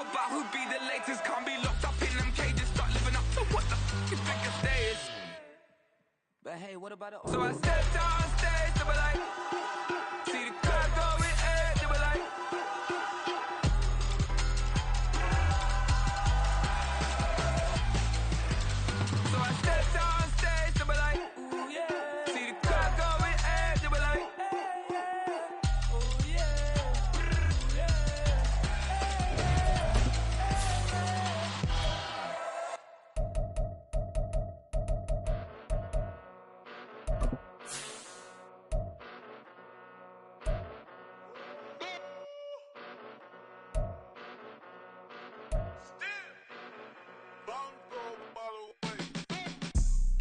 About who be the latest, can't be locked up in them cages, start living up to what the f you think your day is. But hey, what about it? So I stepped out on stage, they were like, see the crowd going ahead, they were like, so I stepped out on stage, they were like, ooh yeah, see the crowd going ahead, they were like, ooh yeah, yeah.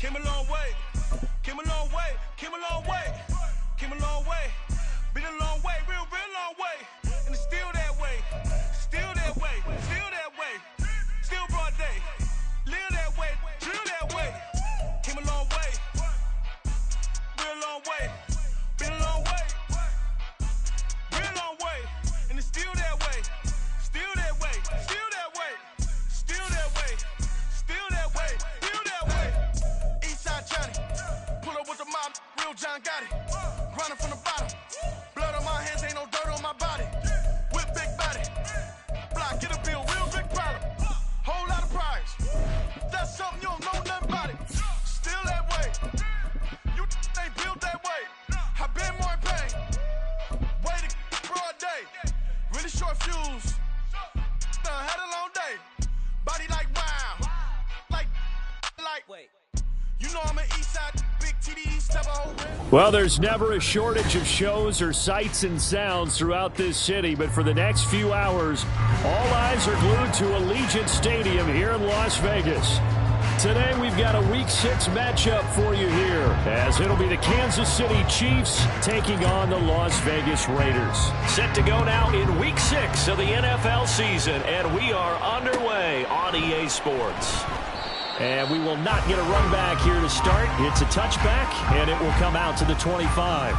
Came a long way, came a long way, came a long way, came a long way, been a long way, real long way, and it's still that way, still that way, still that way, still broad day, live that way, drill that way, came a long way, real long way, been a long way, real long way, and it's still that way, still that way, still that way, still that way, still that way, still that way. Eastside Johnny, pull up with the mob, real John Gotti, grinding from the bottom, blood on my hands, ain't no dirt on my body, with big body, block, get a bill, real big problem, whole lot of priors, that's something you don't know nothing about it, still that way, you ain't built that way, I been more in pain, way to broad day, really short fuse, had a long day, body like wow, like, Wait. you know I'm an Eastside, big TDE, step a whole rim. Well, there's never a shortage of shows or sights and sounds throughout this city, but for the next few hours, all eyes are glued to Allegiant Stadium here in Las Vegas. Today, we've got a Week 6 matchup for you here, as it'll be the Kansas City Chiefs taking on the Las Vegas Raiders. Set to go now in Week 6 of the NFL season, and we are underway on EA Sports. And we will not get a run back here to start. It's a touchback, and it will come out to the 25.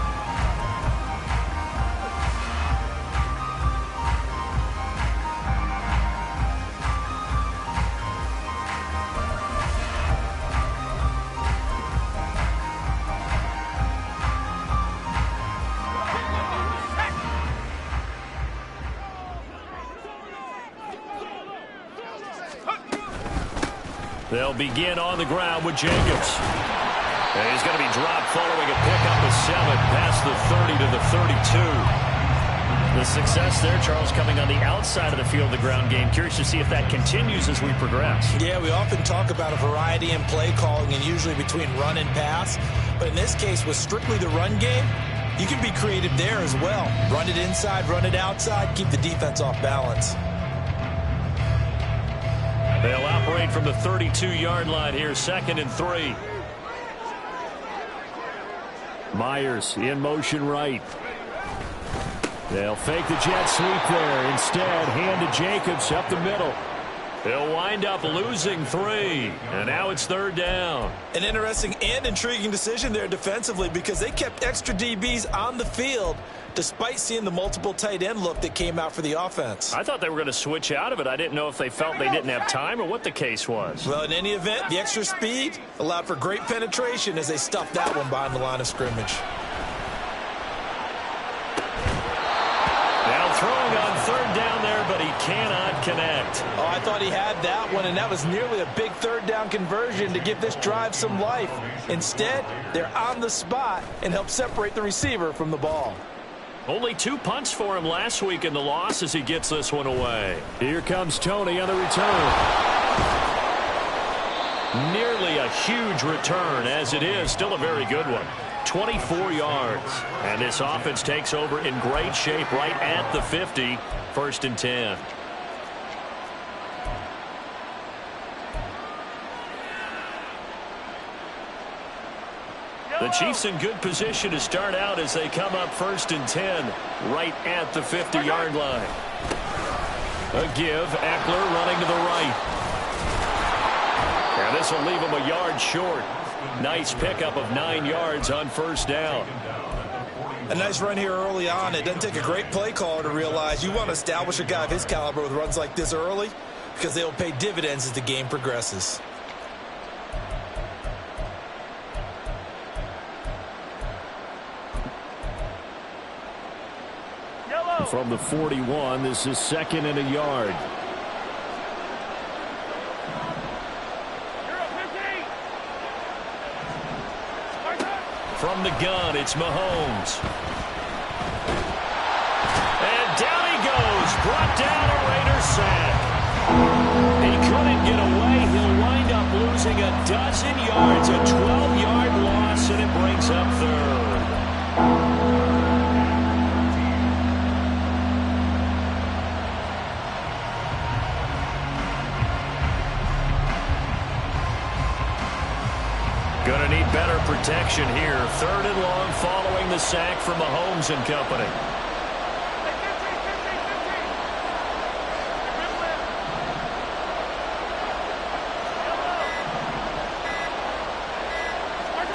They'll begin on the ground with Jacobs. And he's going to be dropped following a pickup of 7 past the 30 to the 32. The success there, Charles, coming on the outside of the field, the ground game. Curious to see if that continues as we progress. Yeah, we often talk about a variety in play calling and usually between run and pass. But in this case, with strictly the run game, you can be creative there as well. Run it inside, run it outside, keep the defense off balance. They'll operate from the 32-yard line here, 2nd and 3. Myers in motion right. They'll fake the jet sweep there. Instead, hand to Jacobs up the middle. They'll wind up losing 3, and now it's 3rd down. An interesting and intriguing decision there defensively because they kept extra DBs on the field despite seeing the multiple tight end look that came out for the offense. I thought they were going to switch out of it. I didn't know if they felt they didn't have time or what the case was. Well, in any event, the extra speed allowed for great penetration as they stuffed that one behind the line of scrimmage. Now throwing on 3rd down there, but he cannot connect. Oh, I thought he had that one, and that was nearly a big 3rd down conversion to give this drive some life. Instead, they're on the spot and help separate the receiver from the ball. Only 2 punts for him last week in the loss as he gets this one away. Here comes Tony on the return. Nearly a huge return, as it is still a very good one. 24 yards. And this offense takes over in great shape right at the 50. 1st and 10. The Chiefs in good position to start out as they come up 1st and 10 right at the 50-yard line. A give, Eckler running to the right. And this will leave him a yard short. Nice pickup of 9 yards on 1st down. A nice run here early on. It doesn't take a great play caller to realize you want to establish a guy of his caliber with runs like this early because they'll pay dividends as the game progresses. From the 41, this is 2nd and a yard. From the gun, it's Mahomes. And down he goes. Brought down a Raiders sack. He couldn't get away. He'll wind up losing a dozen yards. A 12-yard loss, and it brings up 3rd. Gonna need better protection here. 3rd and long following the sack from Mahomes and company.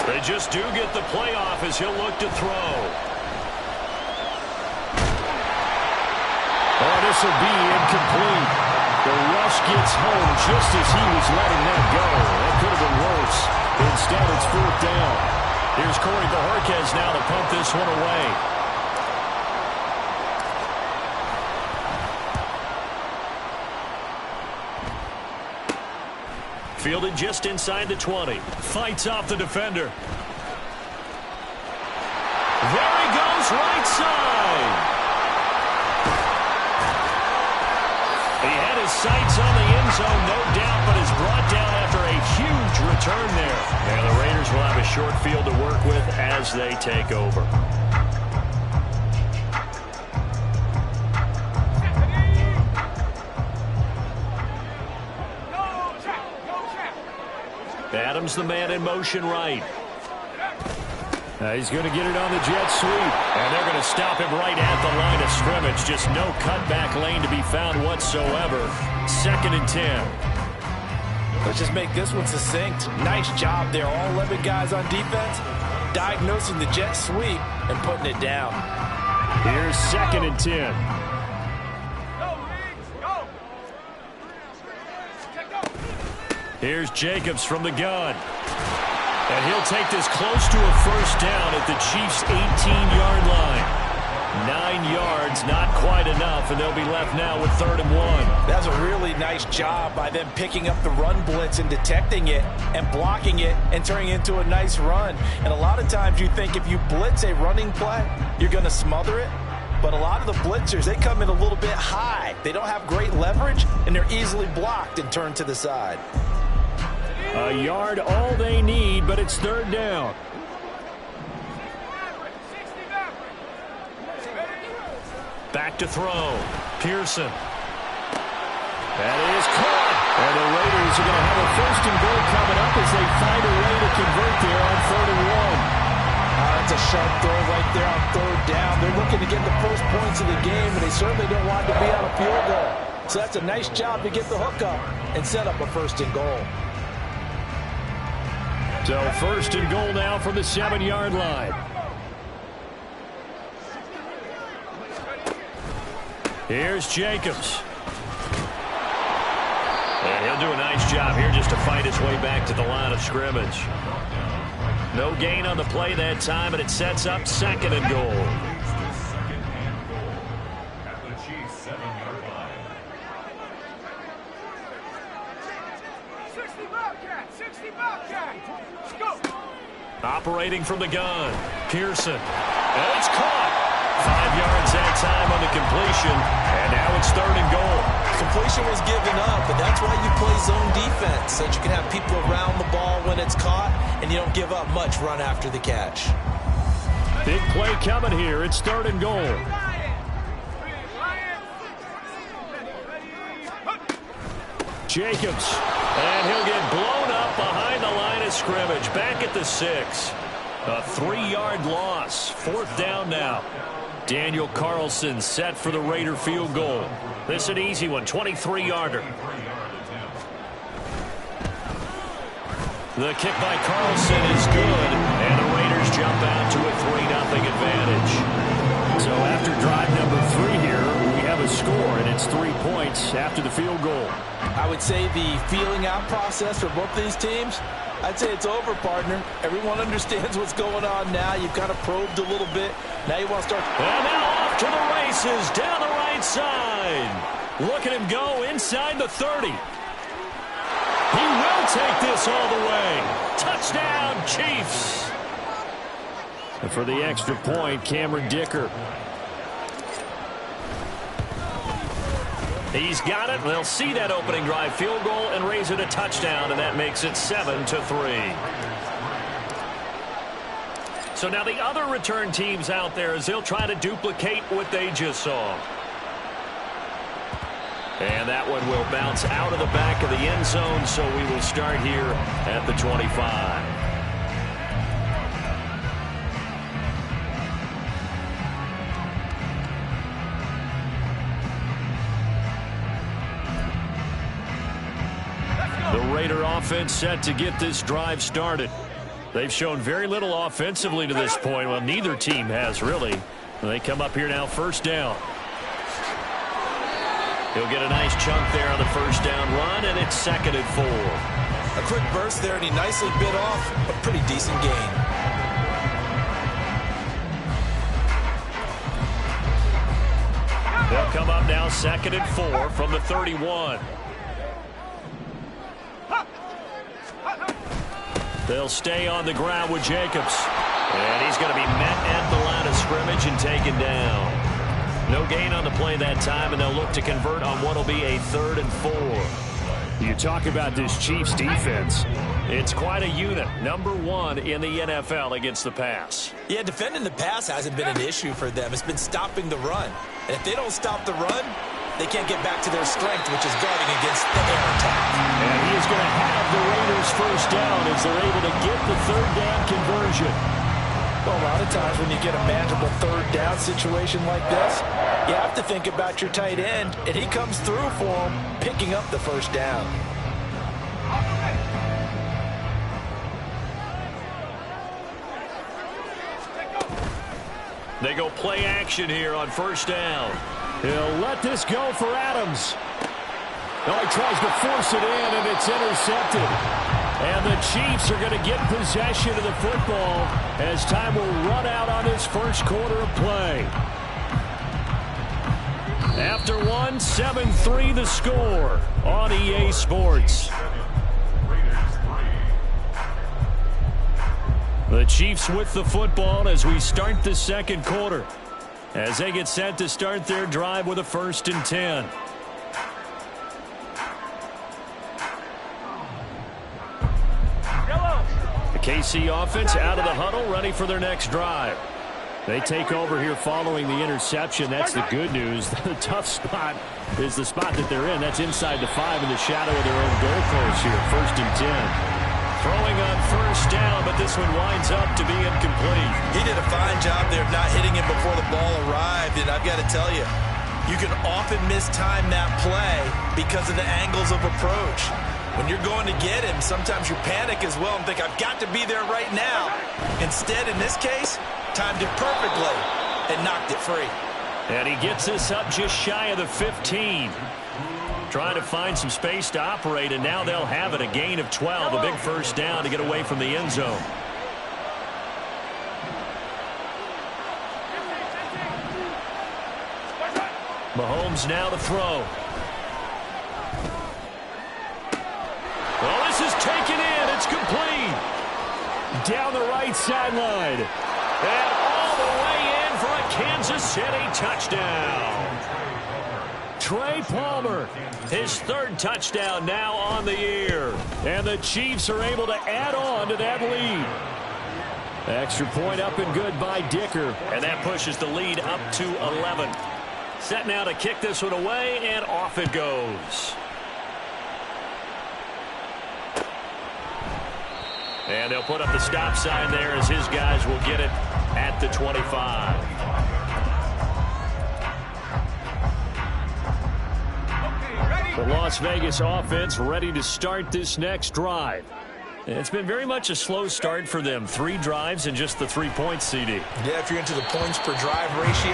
They just do get the playoff as he'll look to throw. Oh, this will be incomplete. The rush gets home just as he was letting that go. That could have been worse. Instead, it's 4th down. Here's Corey Bojorquez now to pump this one away. Fielded just inside the 20. Fights off the defender. There he goes, right side. He had his sights on the end zone, no doubt, but is brought down after a huge return there. And the Raiders will have a short field to work with as they take over. Adams the man in motion right. He's going to get it on the jet sweep. And they're going to stop him right at the line of scrimmage. Just no cutback lane to be found whatsoever. 2nd and 10. Let's just make this one succinct. Nice job there. All 11 guys on defense diagnosing the jet sweep and putting it down. Here's 2nd and 10. Here's Jacobs from the gun. And he'll take this close to a 1st down at the Chiefs' 18-yard line. 9 yards, not quite enough, and they'll be left now with 3rd and 1. That's a really nice job by them picking up the run blitz and detecting it and blocking it and turning it into a nice run. And a lot of times you think if you blitz a running play, you're going to smother it. But a lot of the blitzers, they come in a little bit high. They don't have great leverage, and they're easily blocked and turned to the side. A yard all they need, but it's 3rd down. Back to throw. Pearson. That is caught. And the Raiders are going to have a 1st and goal coming up as they find a way to convert there on 3rd and 1. That's a sharp throw right there on 3rd down. They're looking to get the first points of the game, and they certainly don't want to be on a field goal. So that's a nice job to get the hook up and set up a 1st and goal. So 1st and goal now from the 7-yard line. Here's Jacobs. And he'll do a nice job here just to fight his way back to the line of scrimmage. No gain on the play that time, and it sets up 2nd and goal. At the Chiefs' 7-yard line. 60 Bobcat! Let's go! Operating from the gun. Pearson. And it's caught. 5 yards that time on the completion. And now it's 3rd and goal. Completion was given up, but that's why you play zone defense, so that you can have people around the ball when it's caught, and you don't give up much run after the catch. Big play coming here. It's 3rd and goal. Jacobs. And he'll get blown up behind the line of scrimmage. Back at the 6. A 3-yard loss. 4th down now. Daniel Carlson set for the Raider field goal. This is an easy one, 23-yarder. The kick by Carlson is good, and the Raiders jump out to a 3-0 advantage. So after drive number 3 here, we have a score, and it's 3 points after the field goal. I would say the feeling out process for both these teams, I'd say it's over, partner. Everyone understands what's going on now. You've kind of probed a little bit. Now you want to start. And now off to the races down the right side. Look at him go inside the 30. He will take this all the way. Touchdown, Chiefs. And for the extra point, Cameron Dicker. He's got it. They'll see that opening drive field goal and raise it a touchdown, and that makes it 7-3. So now the other return teams out there as they'll try to duplicate what they just saw. And that one will bounce out of the back of the end zone, so we will start here at the 25. The Raider offense set to get this drive started. They've shown very little offensively to this point. Well, neither team has really. They come up here now, first down. He'll get a nice chunk there on the first down run, and it's 2nd and 4. A quick burst there, and he nicely bit off a pretty decent gain. They'll come up now 2nd and 4 from the 31. They'll stay on the ground with Jacobs. And he's going to be met at the line of scrimmage and taken down. No gain on the play that time, and they'll look to convert on what will be a 3rd and 4. You talk about this Chiefs defense. It's quite a unit. Number 1 in the NFL against the pass. Yeah, defending the pass hasn't been an issue for them. It's been stopping the run. And if they don't stop the run, they can't get back to their strength, which is guarding against the air attack. And he is going to have the Raiders first down as they're able to get the 3rd down conversion. Well, a lot of times when you get a manageable 3rd down situation like this, you have to think about your tight end, and he comes through for him, picking up the first down. They go play action here on first down. He'll let this go for Adams. Oh, he tries to force it in, and it's intercepted. And the Chiefs are going to get possession of the football as time will run out on this first quarter of play. After 1, 7-3 the score on EA Sports. The Chiefs with the football as we start the second quarter, as they get set to start their drive with a 1st and 10. The KC offense out of the huddle, ready for their next drive. They take over here following the interception. That's the good news. The tough spot is the spot that they're in. That's inside the 5 in the shadow of their own goalpost here. 1st and 10. Throwing on first down, but this one winds up to be incomplete. He did a fine job there of not hitting him before the ball arrived, and I've got to tell you, you can often mistime that play because of the angles of approach. When you're going to get him, sometimes you panic as well and think, I've got to be there right now. Instead, in this case, timed it perfectly and knocked it free. And he gets us up just shy of the 15. Trying to find some space to operate, and now they'll have it. A gain of 12, a big first down to get away from the end zone. Mahomes now to throw. Well, this is taken in. It's complete. Down the right sideline. And all the way in for a Kansas City touchdown. Trey Palmer, his 3rd touchdown now on the year. And the Chiefs are able to add on to that lead. Extra point up and good by Dicker. And that pushes the lead up to 11. Set now to kick this one away, and off it goes. And they'll put up the stop sign there as his guys will get it at the 25. The Las Vegas offense ready to start this next drive. It's been very much a slow start for them. 3 drives and just the 3 points, CD. Yeah, if you're into the points per drive ratio,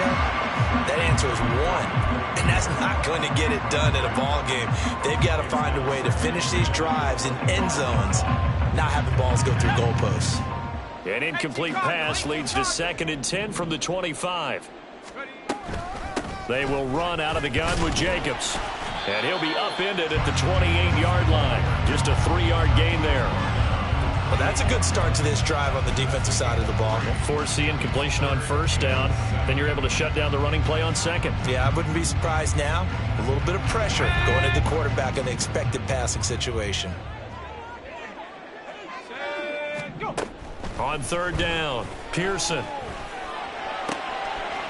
that answer is 1. And that's not going to get it done in a ball game. They've got to find a way to finish these drives in end zones, not having balls go through goalposts. An incomplete pass leads to 2nd and 10 from the 25. They will run out of the gun with Jacobs. And he'll be upended at the 28-yard line. Just a 3-yard gain there. Well, that's a good start to this drive on the defensive side of the ball. Force the incompletion on 1st down. Then you're able to shut down the running play on 2nd. Yeah, I wouldn't be surprised now. A little bit of pressure going at the quarterback in the expected passing situation. On 3rd down, Pearson.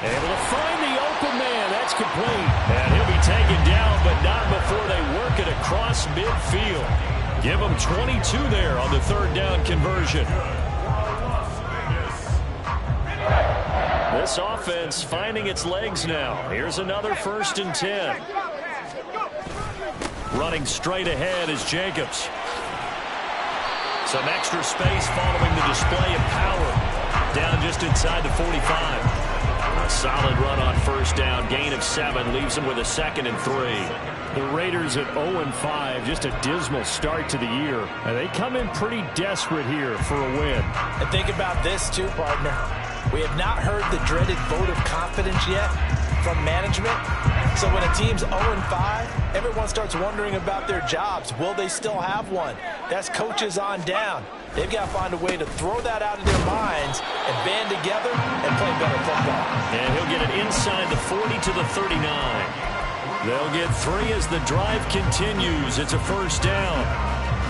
Able to find the open man. That's complete. And he'll be taken down, but not before they work it across midfield. Give them 22 there on the 3rd down conversion. This offense finding its legs now. Here's another 1st and 10. Running straight ahead is Jacobs. Some extra space following the display of power. Down just inside the 45. A solid run on 1st down. Gain of 7 leaves them with a 2nd and 3. The Raiders at 0-5, just a dismal start to the year. And they come in pretty desperate here for a win. And think about this too, partner. We have not heard the dreaded vote of confidence yet from management. So when a team's 0-5, everyone starts wondering about their jobs. Will they still have one? That's coaches on down. They've got to find a way to throw that out of their minds and band together and play better football. And he'll get it inside the 40 to the 39. They'll get 3 as the drive continues. It's a 1st down.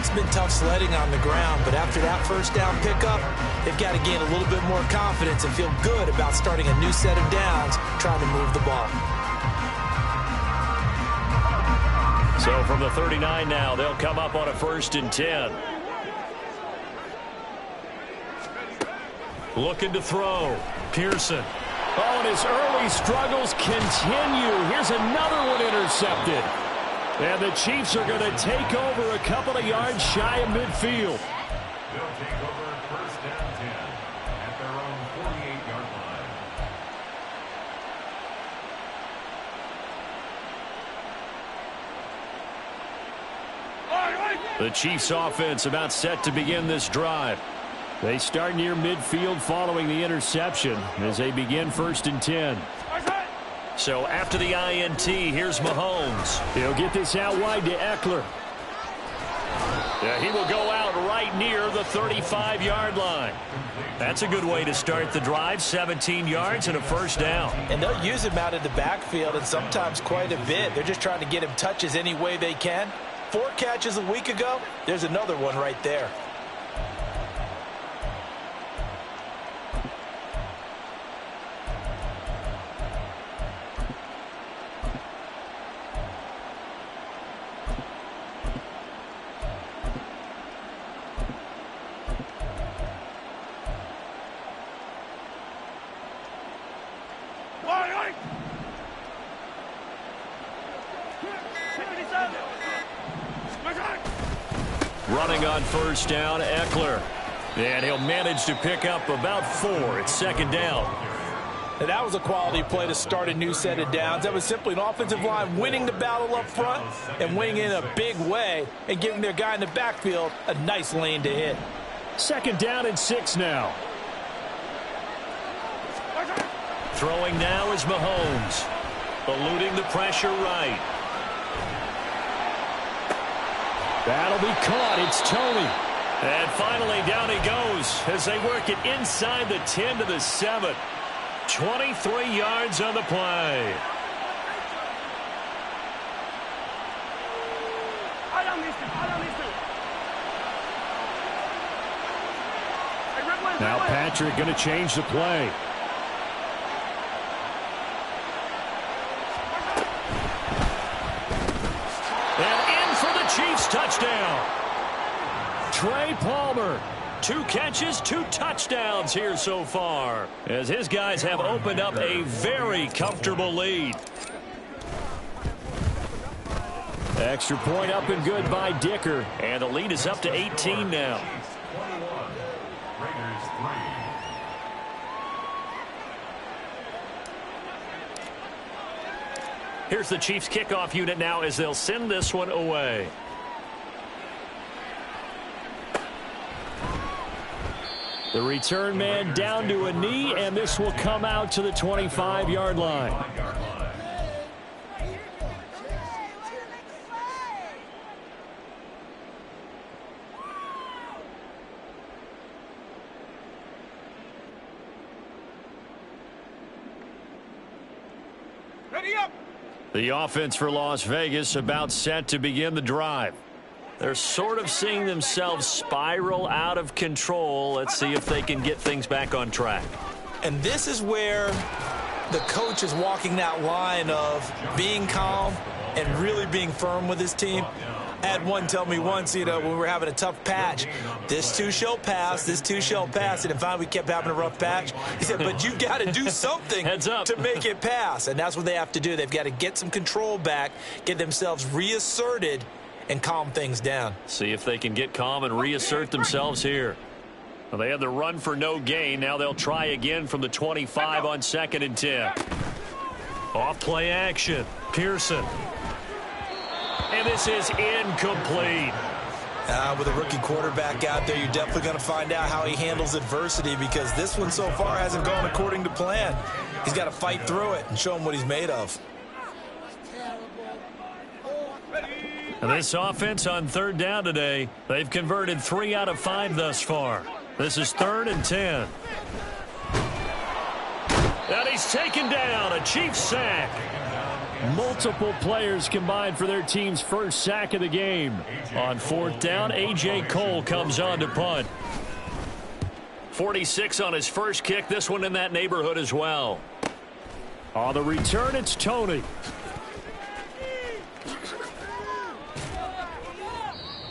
It's been tough sledding on the ground, but after that 1st down pickup, they've got to gain a little bit more confidence and feel good about starting a new set of downs, trying to move the ball. So from the 39 now, they'll come up on a 1st and 10. Looking to throw. Pearson. Oh, and his early struggles continue. Here's another one intercepted. And the Chiefs are going to take over a couple of yards shy of midfield. They'll take over 1st and 10 at their own 48-yard line. The Chiefs offense about set to begin this drive. They start near midfield following the interception as they begin 1st and 10. So after the INT, here's Mahomes. He'll get this out wide to Eckler. Yeah, he will go out right near the 35-yard line. That's a good way to start the drive. 17 yards and a 1st down. And they'll use him out of the backfield and sometimes quite a bit. They're just trying to get him touches any way they can. 4 catches a week ago. There's another one right there. Running on 1st down, Eckler. And he'll manage to pick up about 4. It's 2nd down. And that was a quality play to start a new set of downs. That was simply an offensive line winning the battle up front and winning in a big way and giving their guy in the backfield a nice lane to hit. 2nd down and 6 now. Throwing now is Mahomes. Eluding the pressure right. That'll be caught. It's Tony. And finally down he goes as they work it inside the 10 to the 7. 23 yards on the play. Now Patrick going to change the play. Chiefs touchdown. Trey Palmer. 2 catches, 2 touchdowns here so far, as his guys have opened up a very comfortable lead. Extra point up and good by Dicker. And the lead is up to 18 now. Chiefs 21, Raiders 3. Here's the Chiefs kickoff unit now as they'll send this one away. The return man down to a knee, and this will come out to the 25-yard line. Ready up. The offense for Las Vegas about set to begin the drive. They're sort of seeing themselves spiral out of control. Let's see if they can get things back on track. And this is where the coach is walking that line of being calm and really being firm with his team. I had one tell me once, when we were having a tough patch, this too shall pass, this too shall pass. And finally we kept having a rough patch. He said, but you got to do something Heads up. to make it pass. And that's what they have to do. They've got to get some control back, get themselves reasserted, and calm things down. See if they can get calm and reassert themselves here. Well, they had the run for no gain. Now they'll try again from the 25 on 2nd and 10. Off play action. Pearson. And this is incomplete. With a rookie quarterback out there, you're definitely going to find out how he handles adversity, because this one so far hasn't gone according to plan. He's got to fight through it and show him what he's made of. And this offense on 3rd down today, they've converted 3 out of 5 thus far. This is 3rd and 10. And he's taken down, a Chiefs sack. Multiple players combined for their team's first sack of the game. On 4th down, A.J. Cole comes on to punt. 46 on his first kick, this one in that neighborhood as well. On the return, it's Tony.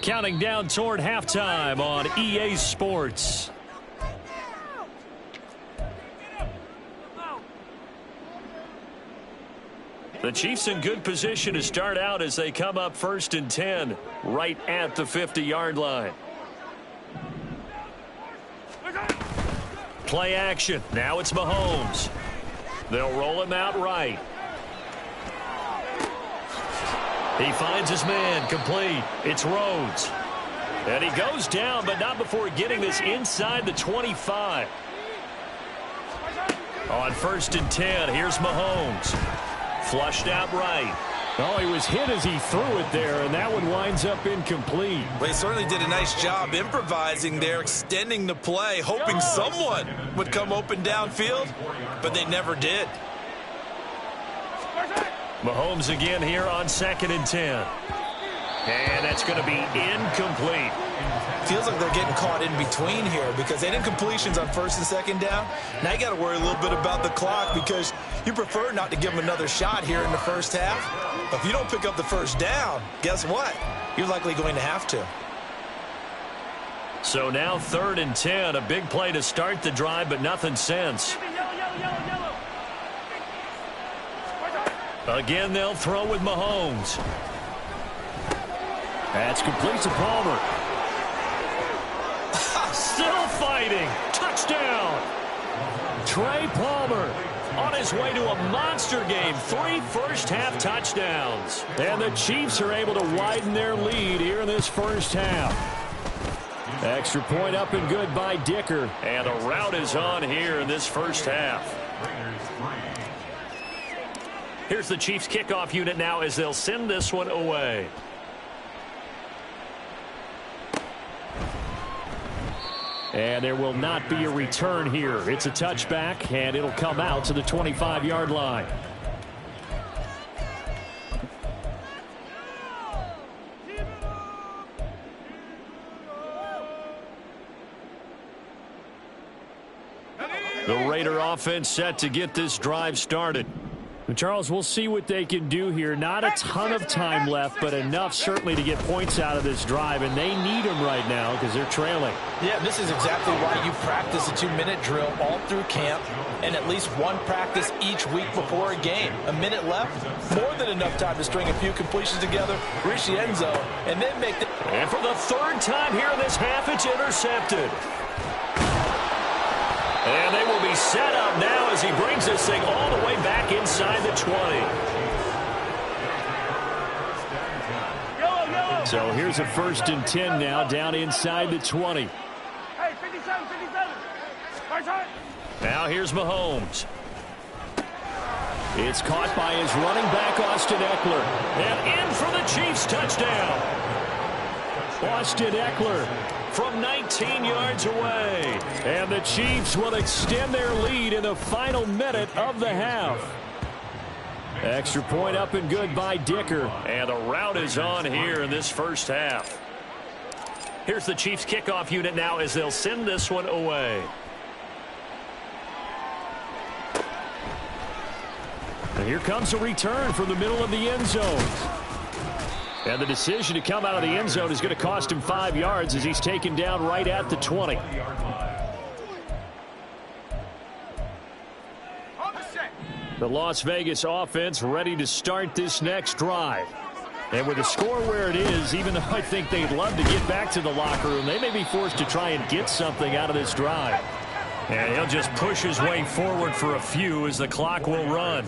Counting down toward halftime on EA Sports. The Chiefs in good position to start out as they come up 1st and 10 right at the 50-yard line. Play action. Now it's Mahomes. They'll roll him out right. He finds his man, complete. It's Rhodes. And he goes down, but not before getting this inside the 25. On 1st and 10, here's Mahomes. Flushed out right. Oh, he was hit as he threw it there, and that one winds up incomplete. Well, he certainly did a nice job improvising there, extending the play, hoping someone would come open downfield, but they never did. Mahomes again here on 2nd and 10. And that's going to be incomplete. Feels like they're getting caught in between here, because they didn't completions on 1st and 2nd down. Now you got to worry a little bit about the clock, because you prefer not to give them another shot here in the first half. But if you don't pick up the first down, guess what? You're likely going to have to. So now 3rd and 10, a big play to start the drive, but nothing since. Again, they'll throw with Mahomes. That's complete to Palmer. Still fighting. Touchdown. Trey Palmer on his way to a monster game. 3 first-half touchdowns. And the Chiefs are able to widen their lead here in this first half. Extra point up and good by Dicker. And the route is on here in this first half. Here's the Chiefs kickoff unit now as they'll send this one away. And there will not be a return here. It's a touchback, and it'll come out to the 25-yard line. The Raider offense set to get this drive started. Charles, we'll see what they can do here. Not a ton of time left, but enough certainly to get points out of this drive, and they need them right now because they're trailing. Yeah, this is exactly why you practice a 2-minute drill all through camp and at least one practice each week before a game. A minute left, more than enough time to string a few completions together, reach the end zone, and then make the... And for the third time here in this half, it's intercepted. And they will be set up now as he brings this thing all the way back inside the 20. So here's a 1st and 10 now, down inside the 20. Hey, 57, 57. Right side. Now here's Mahomes. It's caught by his running back, Austin Eckler. And in for the Chiefs touchdown. Austin Eckler from 19 yards away. And the Chiefs will extend their lead in the final minute of the half. Extra point up and good by Dicker. And the rout is on here in this first half. Here's the Chiefs kickoff unit now as they'll send this one away. And here comes a return from the middle of the end zone. And the decision to come out of the end zone is going to cost him 5 yards as he's taken down right at the 20. The Las Vegas offense ready to start this next drive. And with the score where it is, even though I think they'd love to get back to the locker room, they may be forced to try and get something out of this drive. And he'll just push his way forward for a few as the clock will run.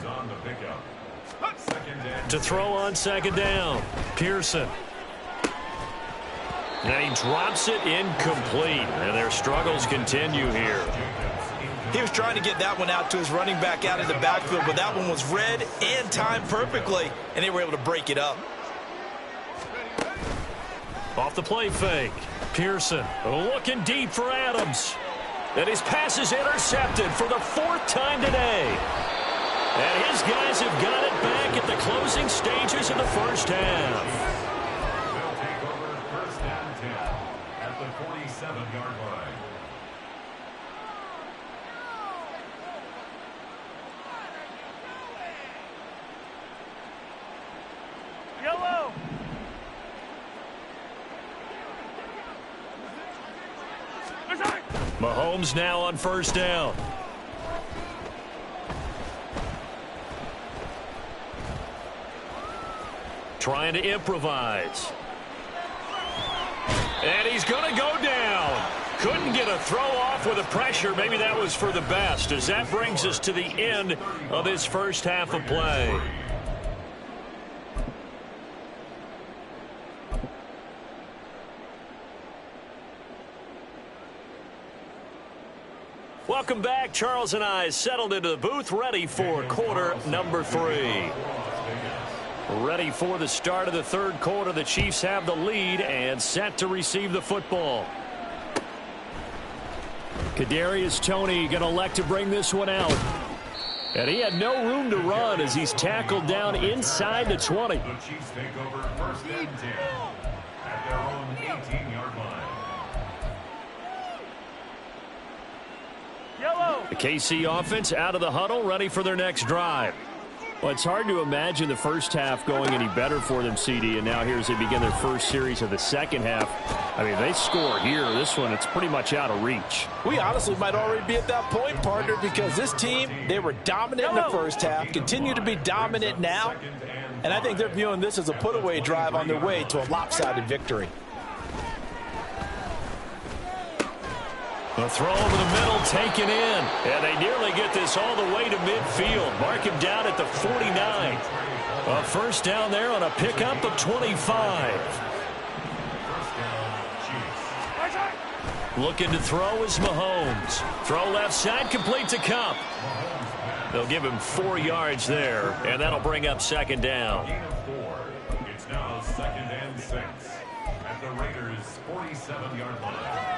To throw on second down, Pearson. And he drops it incomplete. And their struggles continue here. He was trying to get that one out to his running back out in the backfield, but that one was read and timed perfectly, and they were able to break it up. Off the play fake, Pearson looking deep for Adams. And his pass is intercepted for the 4th time today. And his guys have got it back at the closing stages of the first half. They'll take over 1st and 10 at the 47-yard line. Yellow. Mahomes now on 1st down. Trying to improvise. And he's going to go down. Couldn't get a throw off with the pressure. Maybe that was for the best, as that brings us to the end of this first half of play. Welcome back. Charles and I settled into the booth, ready for quarter number 3. Ready for the start of the 3rd quarter. The Chiefs have the lead and set to receive the football. Kadarius Toney going to elect to bring this one out. And he had no room to run as he's tackled down inside the 20. The Chiefs take over 1st and 10 at their own 18-yard line. Yellow. The KC offense out of the huddle, ready for their next drive. Well, it's hard to imagine the first half going any better for them, CD, and now here as they begin their first series of the second half. I mean, they score here. This one, it's pretty much out of reach. We honestly might already be at that point, partner, because this team, they were dominant in the first half, continue to be dominant now, and I think they're viewing this as a put-away drive on their way to a lopsided victory. The throw over the middle taken in. And they nearly get this all the way to midfield. Mark him down at the 49. A 1st down there on a pickup of 25. Looking to throw is Mahomes. Throw left side, complete to Kupp. They'll give him 4 yards there, and that'll bring up 2nd down. Gain of 4. It's now 2nd and 6 at the Raiders' 47-yard line.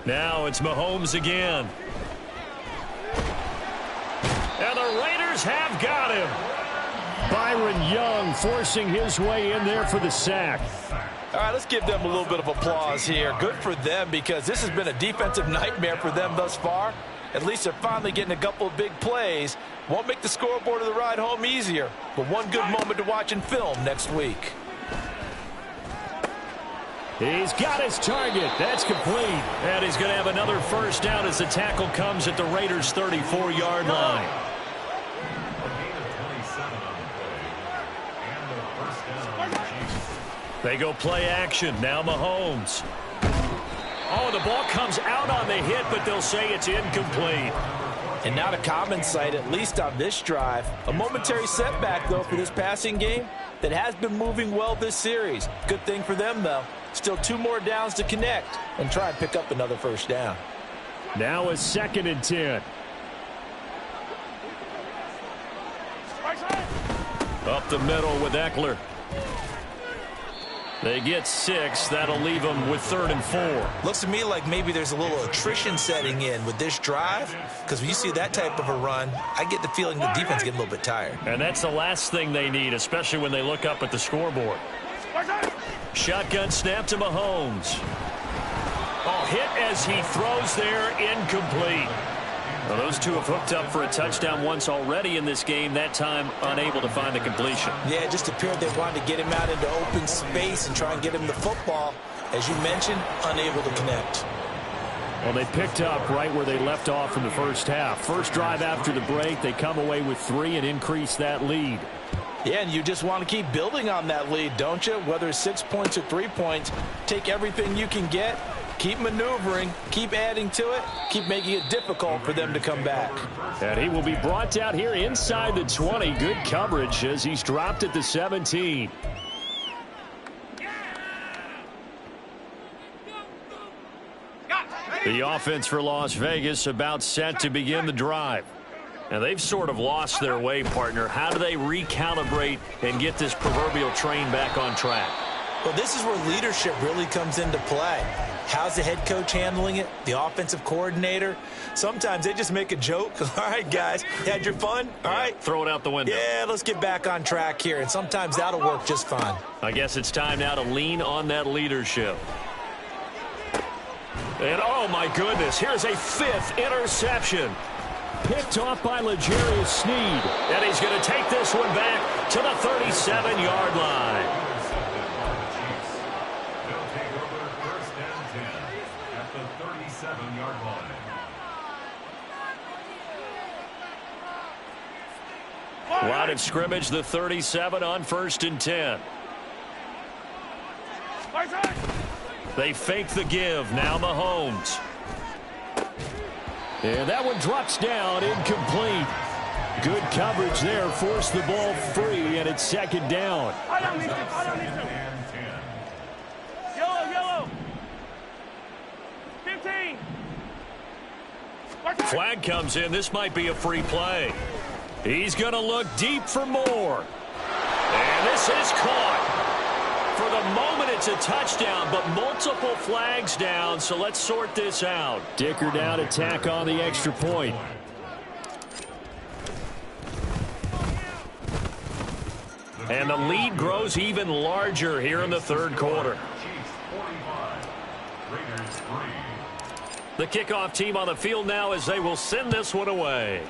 Now it's Mahomes again. And the Raiders have got him. Byron Young forcing his way in there for the sack. All right, let's give them a little bit of applause here. Good for them, because this has been a defensive nightmare for them thus far. At least they're finally getting a couple of big plays. Won't make the scoreboard of the ride home easier, but one good moment to watch in film next week. He's got his target. That's complete. And he's going to have another first down as the tackle comes at the Raiders' 34-yard line. They go play action. Now Mahomes. Oh, the ball comes out on the hit, but they'll say it's incomplete. And not a common sight, at least on this drive. A momentary setback, though, for this passing game that has been moving well this series. Good thing for them, though. Still 2 more downs to connect and try and pick up another first down. Now a 2nd and 10. Up the middle with Eckler. They get 6. That'll leave them with 3rd and 4. Looks to me like maybe there's a little attrition setting in with this drive, because when you see that type of a run, I get the feeling the defense getting a little bit tired. And that's the last thing they need, especially when they look up at the scoreboard. Shotgun snap to Mahomes. Oh, hit as he throws there, incomplete. Well, those two have hooked up for a touchdown once already in this game, that time unable to find the completion. Yeah, it just appeared they wanted to get him out into open space and try and get him the football. As you mentioned, unable to connect. Well, they picked up right where they left off in the first half. First drive after the break, they come away with 3 and increase that lead. Yeah, and you just want to keep building on that lead, don't you? Whether it's 6 points or 3 points, take everything you can get. Keep maneuvering, keep adding to it, keep making it difficult for them to come back. And he will be brought down here inside the 20. Good coverage as he's dropped at the 17. The offense for Las Vegas about set to begin the drive. And they've sort of lost their way, partner. How do they recalibrate and get this proverbial train back on track? Well, this is where leadership really comes into play. How's the head coach handling it? The offensive coordinator? Sometimes they just make a joke. All right, guys, had your fun? All right. Throw it out the window. Yeah, let's get back on track here. And sometimes that'll work just fine. I guess it's time now to lean on that leadership. And, oh, my goodness, here's a 5th interception. Picked off by L'Jarius Sneed. And he's going to take this one back to the 37-yard line. Line of scrimmage, the 37 on 1st and 10. They fake the give. Now Mahomes. And that one drops down, incomplete. Good coverage there, forced the ball free, and it's 2nd down. Yellow. 15. Flag comes in. This might be a free play. He's going to look deep for more. And this is caught. For the moment, it's a touchdown, but multiple flags down, so let's sort this out. Dicker down, attack on the extra point. And the lead grows even larger here in the 3rd quarter. The kickoff team on the field now as they will send this one away.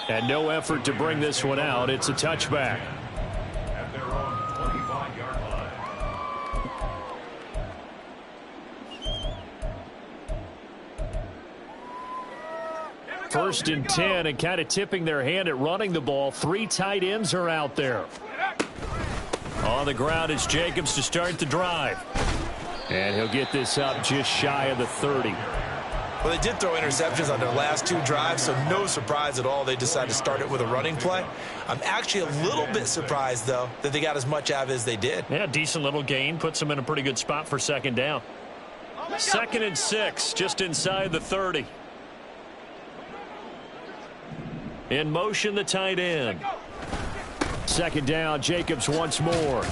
And no effort to bring this one out. It's a touchback. At their own 25-yard line. 1st and 10, and kind of tipping their hand at running the ball. 3 tight ends are out there. On the ground is Jacobs to start the drive. And he'll get this up just shy of the 30. Well, they did throw interceptions on their last 2 drives, so no surprise at all they decided to start it with a running play. I'm actually a little bit surprised, though, that they got as much out of it as they did. Yeah, decent little gain. Puts them in a pretty good spot for 2nd down. 2nd and 6, just inside the 30. In motion, the tight end. 2nd down, Jacobs once more.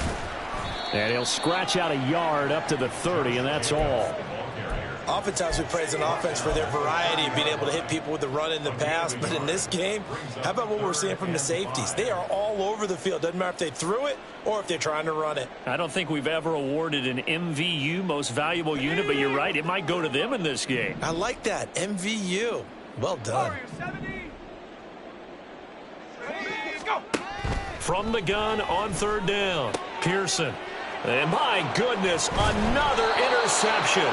And he'll scratch out a yard up to the 30, and that's all. Oftentimes we praise an offense for their variety of being able to hit people with the run and the pass, but in this game, how about what we're seeing from the safeties? They are all over the field. Doesn't matter if they threw it or if they're trying to run it. I don't think we've ever awarded an MVU, most valuable unit, but you're right, it might go to them in this game. I like that, MVU. Well done. From the gun on third down, Pearson. And my goodness, another interception.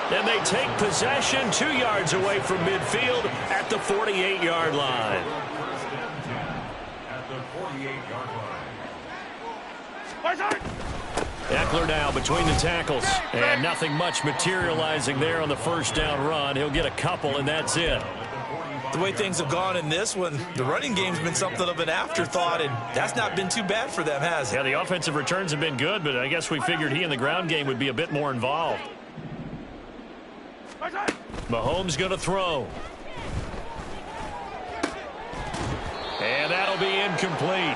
And they take possession 2 yards away from midfield at the 48-yard line. At the 48-yard line. Eckler now between the tackles. And nothing much materializing there on the first down run. He'll get a couple, and that's it. The way things have gone in this one, the running game's been something of an afterthought, and that's not been too bad for them, has it? Yeah, the offensive returns have been good, but I guess we figured he in the ground game would be a bit more involved. Mahomes going to throw. And that'll be incomplete.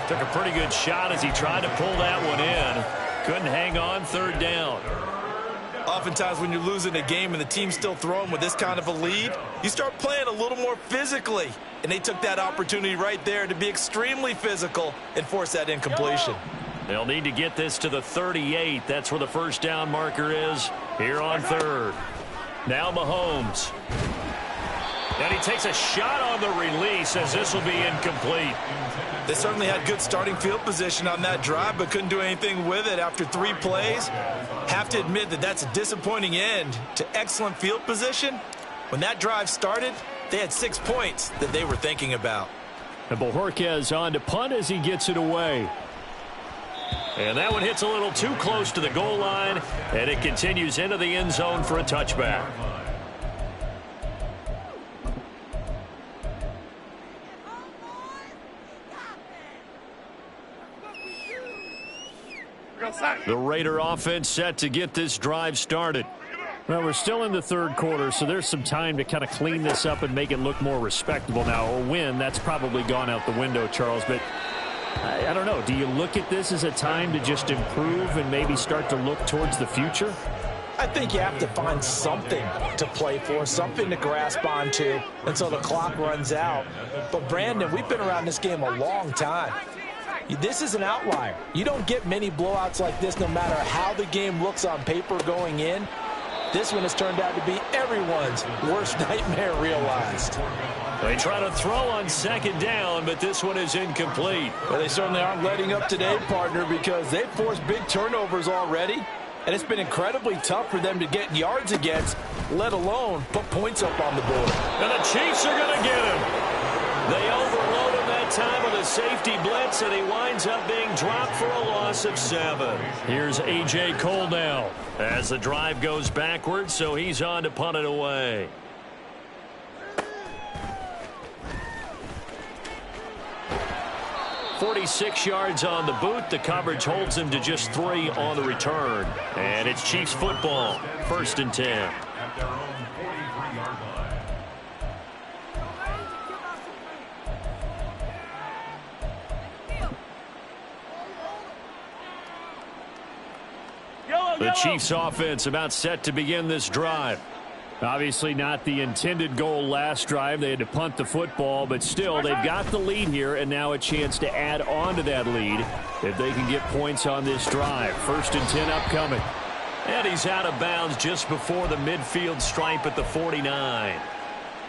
Took a pretty good shot as he tried to pull that one in. Couldn't hang on third down. Oftentimes when you're losing a game and the team's still throwing with this kind of a lead, you start playing a little more physically. And they took that opportunity right there to be extremely physical and force that incompletion. They'll need to get this to the 38. That's where the first down marker is here on third. Now Mahomes. And he takes a shot on the release as this will be incomplete. They certainly had good starting field position on that drive, but couldn't do anything with it after 3 plays. Have to admit that that's a disappointing end to excellent field position. When that drive started, they had 6 points that they were thinking about. And Bojorquez on to punt as he gets it away. And that one hits a little too close to the goal line, and it continues into the end zone for a touchback. The Raider offense set to get this drive started. Well, we're still in the third quarter, so there's some time to kind of clean this up and make it look more respectable. Now, a win, that's probably gone out the window, Charles, but I don't know. Do you look at this as a time to just improve and maybe start to look towards the future? I think you have to find something to play for, something to grasp onto until the clock runs out. But, Brandon, we've been around this game a long time. This is an outlier. You don't get many blowouts like this no matter how the game looks on paper going in. This one has turned out to be everyone's worst nightmare realized. They try to throw on second down, but this one is incomplete. Well, they certainly aren't letting up today, partner, because they've forced big turnovers already, and it's been incredibly tough for them to get yards against, let alone put points up on the board. And the Chiefs are going to get him. They overload him that time with a safety blitz, and he winds up being dropped for a loss of 7. Here's A.J. Cole now as the drive goes backwards, so he's on to punt it away. .46 yards on the boot. The coverage holds him to just 3 on the return. And it's Chiefs football, 1st and 10. At their own 43-yard line. The Chiefs offense about set to begin this drive. Obviously not the intended goal last drive. They had to punt the football, but still they've got the lead here and now a chance to add on to that lead if they can get points on this drive. 1st and 10 upcoming. And he's out of bounds just before the midfield stripe at the 49.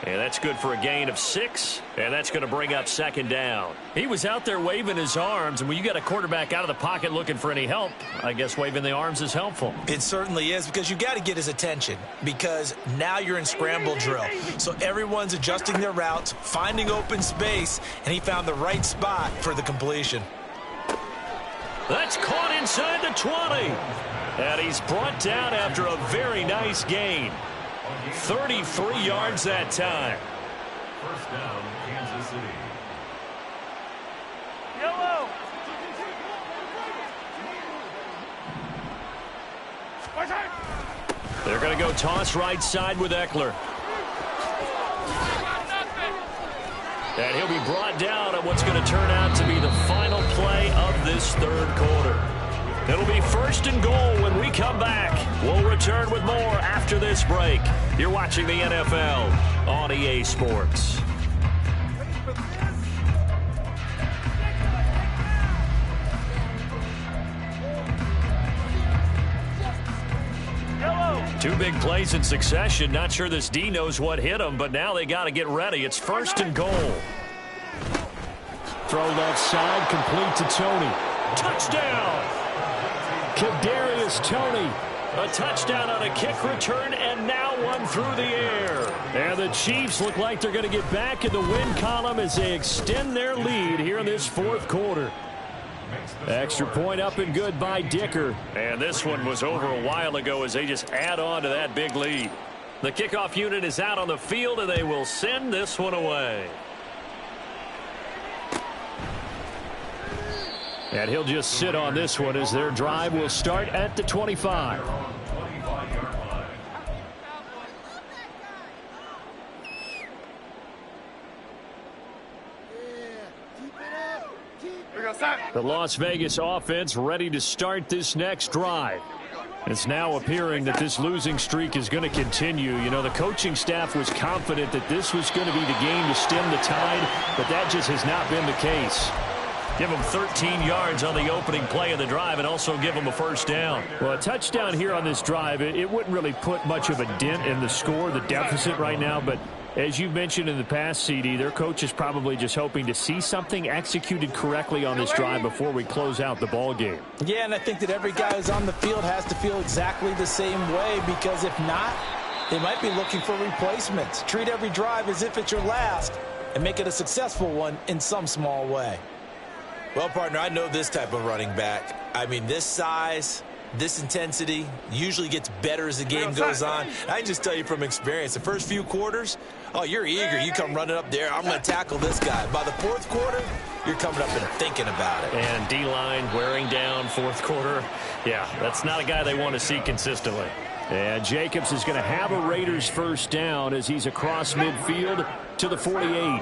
And that's good for a gain of 6, and that's going to bring up 2nd down. He was out there waving his arms, and when you got a quarterback out of the pocket looking for any help, I guess waving the arms is helpful. It certainly is, because you got to get his attention, because now you're in scramble drill. So everyone's adjusting their routes, finding open space, and he found the right spot for the completion. That's caught inside the 20. And he's brought down after a very nice gain. 33 yards that time. 1st down, Kansas City. Yellow. They're going to go toss right side with Eckler. And he'll be brought down on what's going to turn out to be the final play of this 3rd quarter. It'll be 1st and goal when we come back. We'll return with more after this break. You're watching the NFL on EA Sports. Two big plays in succession. Not sure this D knows what hit him, but now they got to get ready. It's 1st and goal. Throw left side, complete to Tony. Touchdown! Kadarius Toney. A touchdown on a kick return, and now one through the air. And the Chiefs look like they're going to get back in the win column as they extend their lead here in this 4th quarter. Extra point up and good by Dicker. And this one was over a while ago as they just add on to that big lead. The kickoff unit is out on the field, and they will send this one away. And he'll just sit on this one as their drive will start at the 25. The Las Vegas offense ready to start this next drive. It's now appearing that this losing streak is going to continue. You know, the coaching staff was confident that this was going to be the game to stem the tide, but that just has not been the case. Give them 13 yards on the opening play of the drive and also give them a 1st down. Well, a touchdown here on this drive, it wouldn't really put much of a dent in the score, the deficit right now, but as you mentioned in the past, CD, their coach is probably just hoping to see something executed correctly on this drive before we close out the ball game. Yeah, and I think that every guy who's on the field has to feel exactly the same way, because if not, they might be looking for replacements. Treat every drive as if it's your last and make it a successful one in some small way. Well, partner, I know this type of running back. I mean, this size, this intensity usually gets better as the game goes on. I can just tell you from experience, the first few quarters, oh, you're eager. You come running up there, I'm going to tackle this guy. By the 4th quarter, you're coming up and thinking about it. And D-line wearing down 4th quarter. Yeah, that's not a guy they want to see consistently. And Jacobs is going to have a Raiders 1st down as he's across midfield to the 48.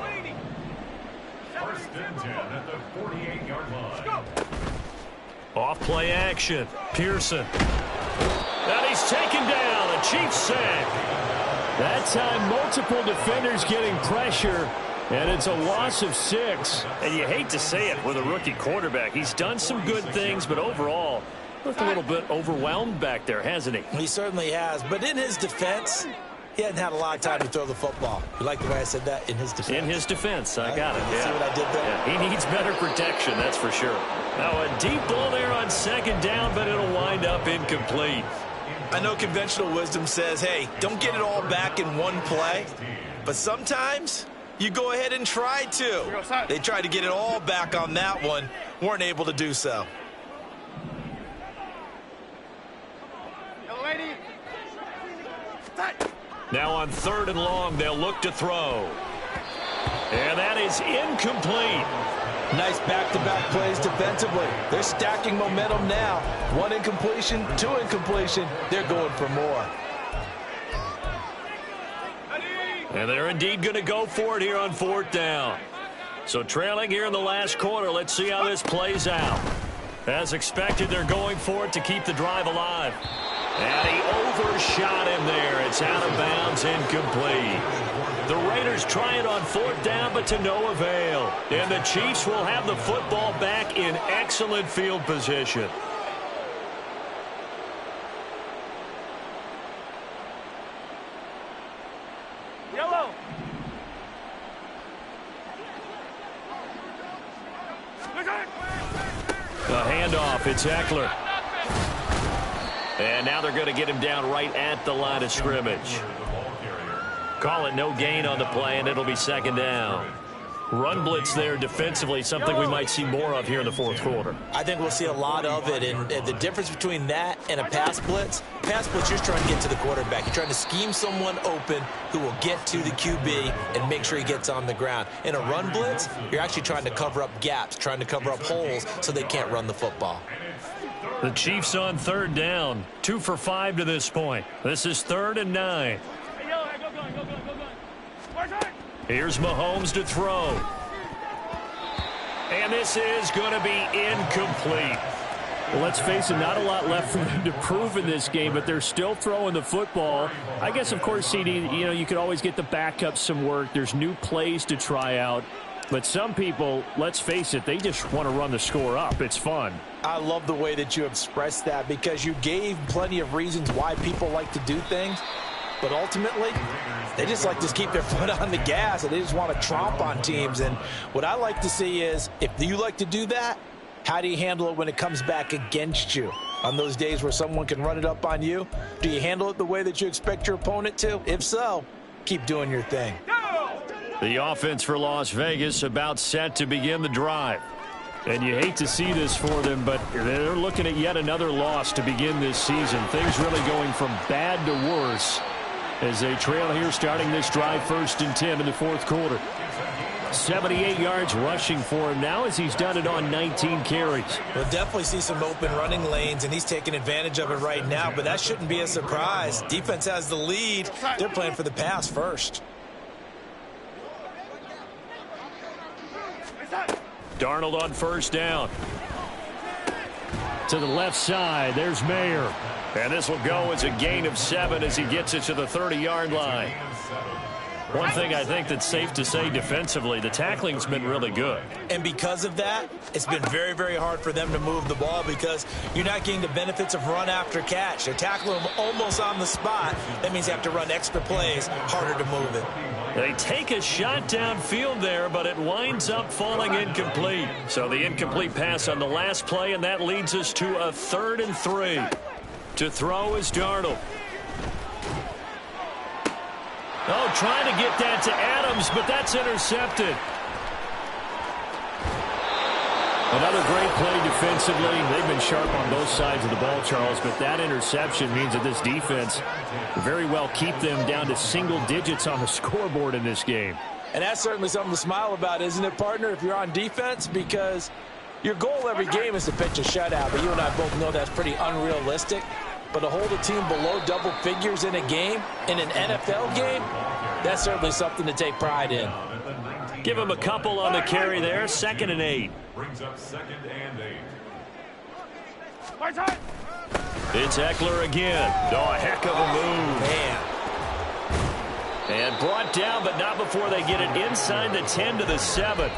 1st and 10 at the 48-yard line. Off play action. Pearson. And he's taken down. A Chiefs sack. That time, multiple defenders getting pressure, and it's a loss of 6. And you hate to say it with a rookie quarterback. He's done some good things, but overall, looked a little bit overwhelmed back there, hasn't he? He certainly has. But in his defense, he hadn't had a lot of time to throw the football. You like the way I said that? In his defense. In his defense. I got it. Yeah. See what I did there? Yeah, he needs better protection, that's for sure. Now a deep ball there on 2nd down, but it'll wind up incomplete. I know conventional wisdom says, hey, don't get it all back in one play. But sometimes you go ahead and try to. They tried to get it all back on that one. Weren't able to do so. Now on 3rd and long, they'll look to throw. And that is incomplete. Nice back-to-back plays defensively. They're stacking momentum now. 1 incompletion, 2 incompletion. They're going for more. And they're indeed going to go for it here on 4th down. So trailing here in the last quarter, let's see how this plays out. As expected, they're going for it to keep the drive alive. And he overshot him there. It's out of bounds, incomplete. The Raiders try it on 4th down, but to no avail. And the Chiefs will have the football back in excellent field position. Yellow. A handoff, it's Eckler. And now they're going to get him down right at the line of scrimmage. Call it no gain on the play, and it'll be 2nd down. Run blitz there defensively, something we might see more of here in the 4th quarter. I think we'll see a lot of it, and the difference between that and a pass blitz, you're just trying to get to the quarterback. You're trying to scheme someone open who will get to the QB and make sure he gets on the ground. In a run blitz, you're actually trying to cover up gaps, trying to cover up holes so they can't run the football. The Chiefs on 3rd down, 2 for 5 to this point. This is 3rd and 9. Here's Mahomes to throw. And this is going to be incomplete. Well, let's face it, not a lot left for them to prove in this game, but they're still throwing the football. I guess, of course, CD, you could always get the backups some work. There's new plays to try out. But some people, let's face it, they just want to run the score up. It's fun. I love the way that you expressed that because you gave plenty of reasons why people like to do things. But ultimately, they just like to keep their foot on the gas, and they just want to tromp on teams. And what I like to see is, if you like to do that, how do you handle it when it comes back against you? On those days where someone can run it up on you, do you handle it the way that you expect your opponent to? If so, keep doing your thing. The offense for Las Vegas about set to begin the drive. And you hate to see this for them, but they're looking at yet another loss to begin this season. Things really going from bad to worse as they trail here starting this drive 1st and 10 in the 4th quarter. 78 yards rushing for him now as he's done it on 19 carries. We'll definitely see some open running lanes, and he's taking advantage of it right now, but that shouldn't be a surprise. Defense has the lead. They're playing for the pass first. Darnold on 1st down. To the left side, there's Mayer. And this will go as a gain of 7 as he gets it to the 30-yard line. One thing I think that's safe to say defensively, the tackling's been really good. And because of that, it's been very, very hard for them to move the ball because you're not getting the benefits of run after catch. They're tackling them almost on the spot. That means you have to run extra plays, harder to move it. They take a shot downfield there, but it winds up falling incomplete. So the incomplete pass on the last play, and that leads us to a 3rd and 3. To throw is Darnold. Oh, trying to get that to Adams, but that's intercepted. Another great play defensively. They've been sharp on both sides of the ball, Charles, but that interception means that this defense very well keep them down to single digits on the scoreboard in this game. And that's certainly something to smile about, isn't it, partner, if you're on defense? Because your goal every game is to pitch a shutout, but you and I both know that's pretty unrealistic. But to hold a team below double figures in a game, in an NFL game, that's certainly something to take pride in. Give him a couple on the carry there, 2nd and 8. Brings up 2nd and 8. It's Eckler again. Oh, a heck of a move. Man. And brought down, but not before they get it inside the 10 to the 7.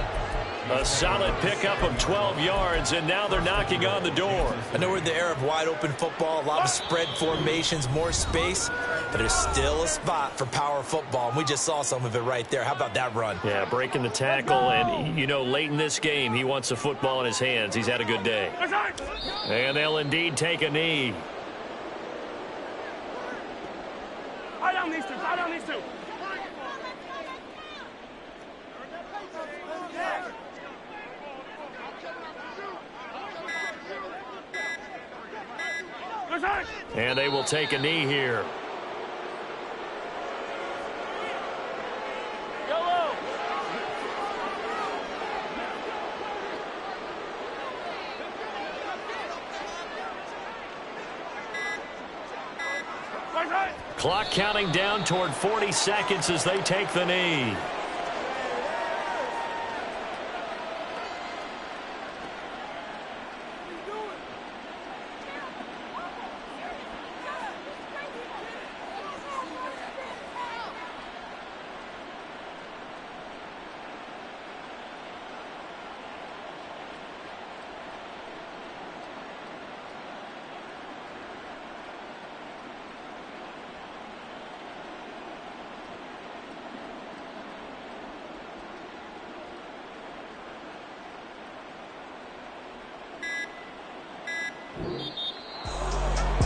A solid pickup of 12 yards, and now they're knocking on the door. I know we're in the era of wide-open football, a lot of spread formations, more space, but there's still a spot for power football, and we just saw some of it right there. How about that run? Yeah, breaking the tackle, and, late in this game, he wants the football in his hands. He's had a good day. And they'll indeed take a knee. Eye down these two. Eye down these two. And they will take a knee here. Clock counting down toward 40 seconds as they take the knee.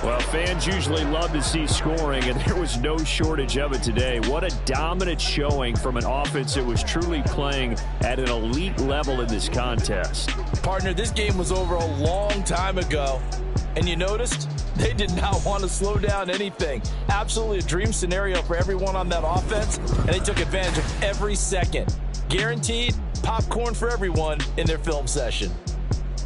Well, fans usually love to see scoring, and there was no shortage of it today. What a dominant showing from an offense that was truly playing at an elite level in this contest. Partner, this game was over a long time ago, and you noticed they did not want to slow down anything. Absolutely a dream scenario for everyone on that offense, and they took advantage of every second. Guaranteed popcorn for everyone in their film session.